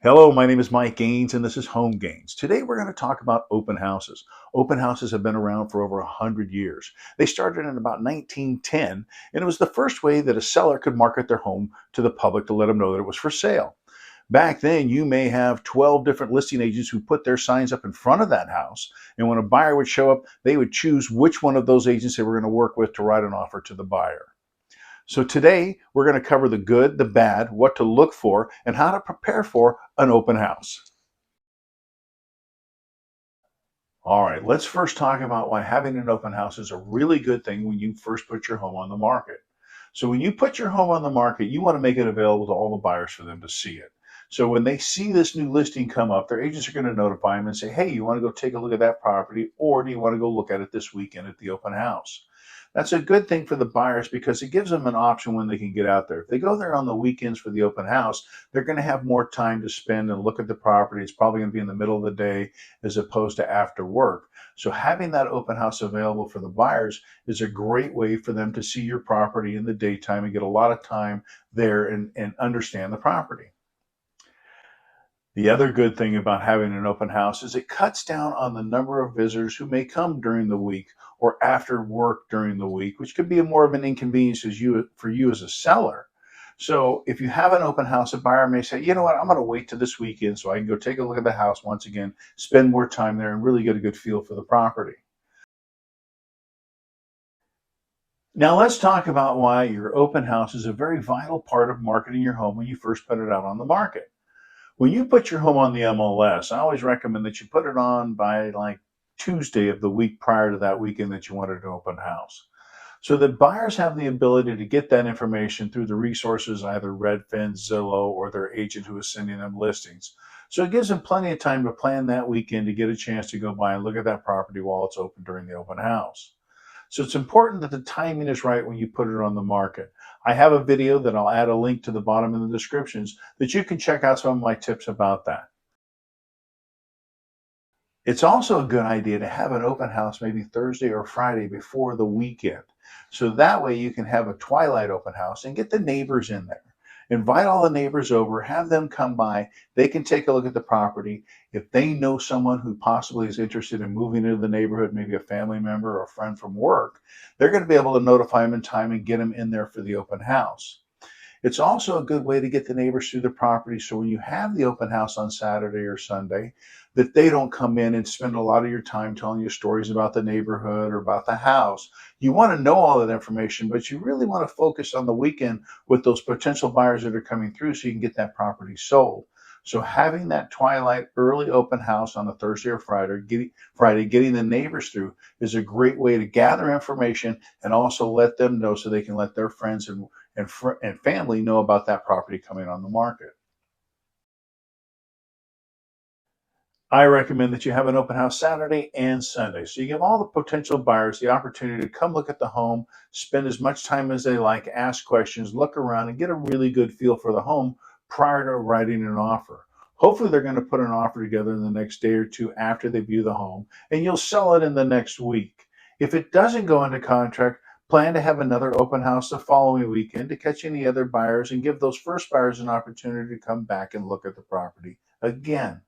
Hello, my name is Mike Gaines, and this is Home Gains. Today, we're going to talk about open houses. Open houses have been around for over 100 years. They started in about 1910, and it was the first way that a seller could market their home to the public to let them know that it was for sale. Back then, you may have 12 different listing agents who put their signs up in front of that house, and when a buyer would show up, they would choose which one of those agents they were going to work with to write an offer to the buyer. So today we're going to cover the good, the bad, what to look for, and how to prepare for an open house. All right, let's first talk about why having an open house is a really good thing when you first put your home on the market. So when you put your home on the market, you want to make it available to all the buyers for them to see it. So when they see this new listing come up, their agents are going to notify them and say, hey, you want to go take a look at that property, or do you want to go look at it this weekend at the open house? That's a good thing for the buyers because it gives them an option when they can get out there. If they go there on the weekends for the open house, they're going to have more time to spend and look at the property. It's probably going to be in the middle of the day as opposed to after work. So having that open house available for the buyers is a great way for them to see your property in the daytime and get a lot of time there and understand the property. The other good thing about having an open house is it cuts down on the number of visitors who may come during the week or after work during the week, which could be more of an inconvenience for you as a seller. So if you have an open house, a buyer may say, you know what, I'm going to wait till this weekend so I can go take a look at the house once again, spend more time there, and really get a good feel for the property. Now let's talk about why your open house is a very vital part of marketing your home when you first put it out on the market. When you put your home on the MLS, I always recommend that you put it on by like Tuesday of the week prior to that weekend that you wanted to open house. So that buyers have the ability to get that information through the resources, either Redfin, Zillow, or their agent who is sending them listings. So it gives them plenty of time to plan that weekend to get a chance to go by and look at that property while it's open during the open house. So it's important that the timing is right when you put it on the market. I have a video that I'll add a link to the bottom in the descriptions that you can check out some of my tips about that. It's also a good idea to have an open house maybe Thursday or Friday before the weekend. So that way you can have a twilight open house and get the neighbors in there. Invite all the neighbors over, have them come by. They can take a look at the property. If they know someone who possibly is interested in moving into the neighborhood, maybe a family member or a friend from work, they're going to be able to notify them in time and get them in there for the open house. It's also a good way to get the neighbors through the property so when you have the open house on Saturday or Sunday, that they don't come in and spend a lot of your time telling you stories about the neighborhood or about the house. You want to know all that information, but you really want to focus on the weekend with those potential buyers that are coming through so you can get that property sold. So having that twilight early open house on a Thursday or Friday, getting the neighbors through is a great way to gather information and also let them know so they can let their friends and family know about that property coming on the market. I recommend that you have an open house Saturday and Sunday. So you give all the potential buyers the opportunity to come look at the home, spend as much time as they like, ask questions, look around, and get a really good feel for the home prior to writing an offer. Hopefully, they're going to put an offer together in the next day or two after they view the home, and you'll sell it in the next week. If it doesn't go into contract, plan to have another open house the following weekend to catch any other buyers and give those first buyers an opportunity to come back and look at the property again.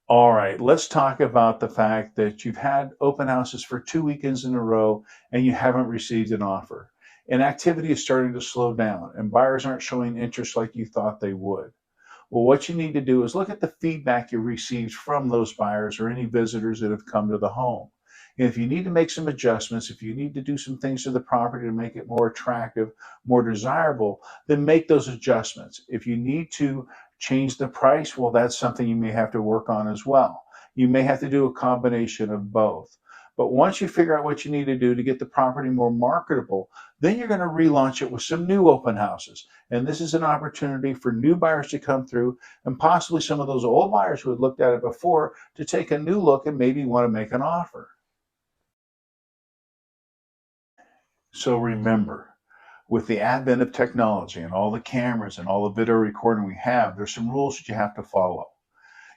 All right, let's talk about the fact that you've had open houses for 2 weekends in a row and you haven't received an offer. And activity is starting to slow down, and buyers aren't showing interest like you thought they would. Well, what you need to do is look at the feedback you received from those buyers or any visitors that have come to the home. And if you need to make some adjustments, if you need to do some things to the property to make it more attractive, more desirable, then make those adjustments. If you need to change the price, well, that's something you may have to work on as well. You may have to do a combination of both. But once you figure out what you need to do to get the property more marketable, then you're going to relaunch it with some new open houses. And this is an opportunity for new buyers to come through and possibly some of those old buyers who had looked at it before to take a new look and maybe want to make an offer. So remember, with the advent of technology and all the cameras and all the video recording we have, there's some rules that you have to follow.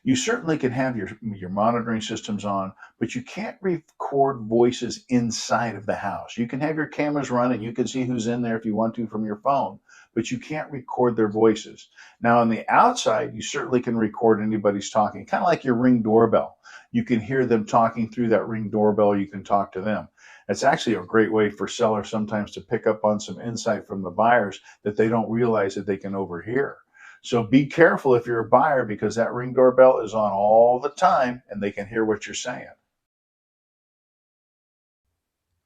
You certainly can have your monitoring systems on, but you can't record voices inside of the house. You can have your cameras running, you can see who's in there if you want to from your phone, but you can't record their voices. Now, on the outside, you certainly can record anybody's talking, kind of like your Ring doorbell. You can hear them talking through that Ring doorbell, you can talk to them. It's actually a great way for sellers sometimes to pick up on some insight from the buyers that they don't realize that they can overhear. So be careful if you're a buyer, because that Ring doorbell is on all the time and they can hear what you're saying.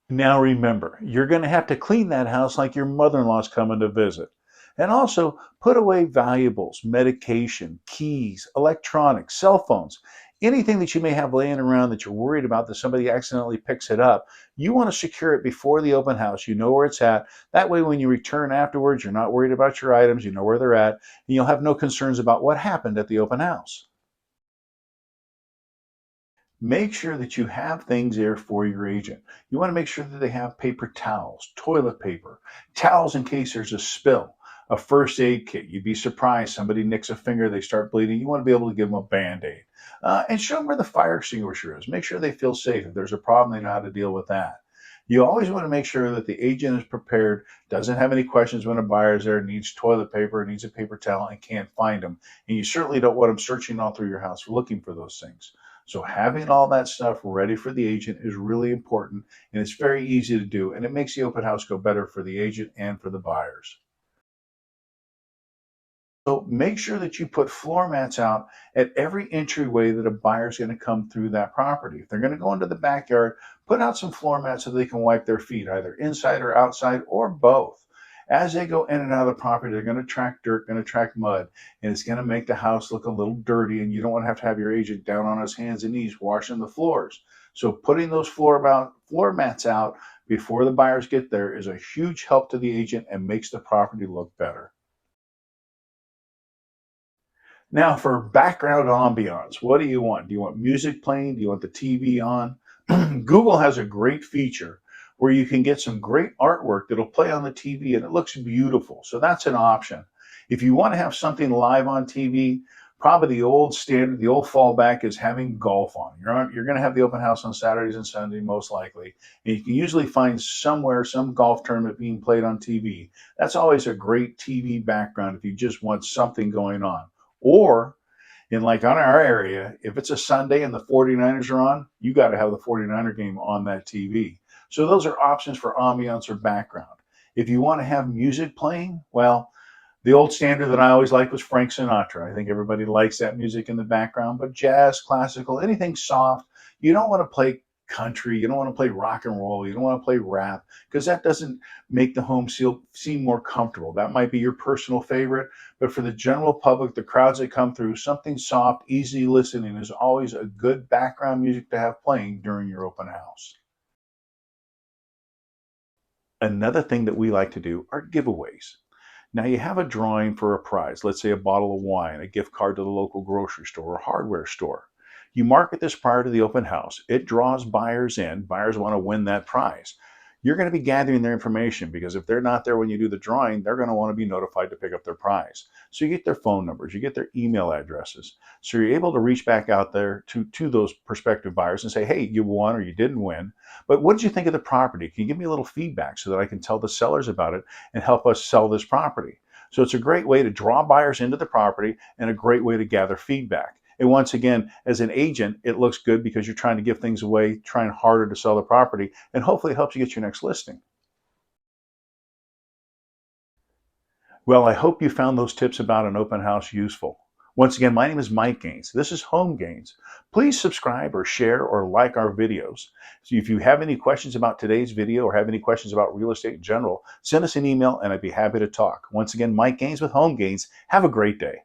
Now remember, you're going to have to clean that house like your mother-in-law's coming to visit. And also put away valuables, medication, keys, electronics, cell phones, anything that you may have laying around that you're worried about that somebody accidentally picks it up. You want to secure it before the open house. You know where it's at. That way, when you return afterwards, you're not worried about your items. You know where they're at, and you'll have no concerns about what happened at the open house. Make sure that you have things there for your agent. You want to make sure that they have paper towels, toilet paper, towels in case there's a spill, a first aid kit. You'd be surprised. Somebody nicks a finger, they start bleeding. You want to be able to give them a Band-Aid. And show them where the fire extinguisher is. Make sure they feel safe. If there's a problem, they know how to deal with that. You always want to make sure that the agent is prepared, doesn't have any questions when a buyer is there, needs toilet paper, needs a paper towel, and can't find them. And you certainly don't want them searching all through your house looking for those things. So having all that stuff ready for the agent is really important, and it's very easy to do, and it makes the open house go better for the agent and for the buyers. So make sure that you put floor mats out at every entryway that a buyer is going to come through that property. If they're going to go into the backyard, put out some floor mats so they can wipe their feet, either inside or outside, or both. As they go in and out of the property, they're going to track dirt, going to track mud, and it's going to make the house look a little dirty, and you don't want to have your agent down on his hands and knees washing the floors. So putting those floor mats out before the buyers get there is a huge help to the agent and makes the property look better. Now for background ambiance, what do you want? Do you want music playing? Do you want the TV on? Google has a great feature where you can get some great artwork that'll play on the TV and it looks beautiful. So that's an option. If you want to have something live on TV, probably the old standard, the old fallback is having golf on. You're going to have the open house on Saturdays and Sundays most likely. And you can usually find somewhere some golf tournament being played on TV. That's always a great TV background if you just want something going on. Or in like on our area, if it's a Sunday and the 49ers are on, you got to have the 49er game on that TV. So those are options for ambiance or background. If you want to have music playing, well, the old standard that I always liked was Frank Sinatra. I think everybody likes that music in the background, but jazz, classical, anything soft. You don't want to play country. You don't want to play rock and roll. You don't want to play rap, because that doesn't make the home seem more comfortable. That might be your personal favorite, but for the general public, the crowds that come through, something soft, easy listening is always a good background music to have playing during your open house. Another thing that we like to do are giveaways. Now you have a drawing for a prize, let's say a bottle of wine, a gift card to the local grocery store or hardware store. You market this prior to the open house. It draws buyers in. Buyers want to win that prize. You're going to be gathering their information, because if they're not there when you do the drawing, they're going to want to be notified to pick up their prize. So you get their phone numbers, you get their email addresses. So you're able to reach back out there to those prospective buyers and say, hey, you won or you didn't win, but what did you think of the property? Can you give me a little feedback so that I can tell the sellers about it and help us sell this property? So it's a great way to draw buyers into the property and a great way to gather feedback. And once again, as an agent, it looks good because you're trying to give things away, trying harder to sell the property, and hopefully it helps you get your next listing. Well, I hope you found those tips about an open house useful. Once again, my name is Mike Gaines. This is Home Gains. Please subscribe or share or like our videos. So if you have any questions about today's video or have any questions about real estate in general, send us an email and I'd be happy to talk. Once again, Mike Gaines with Home Gains. Have a great day.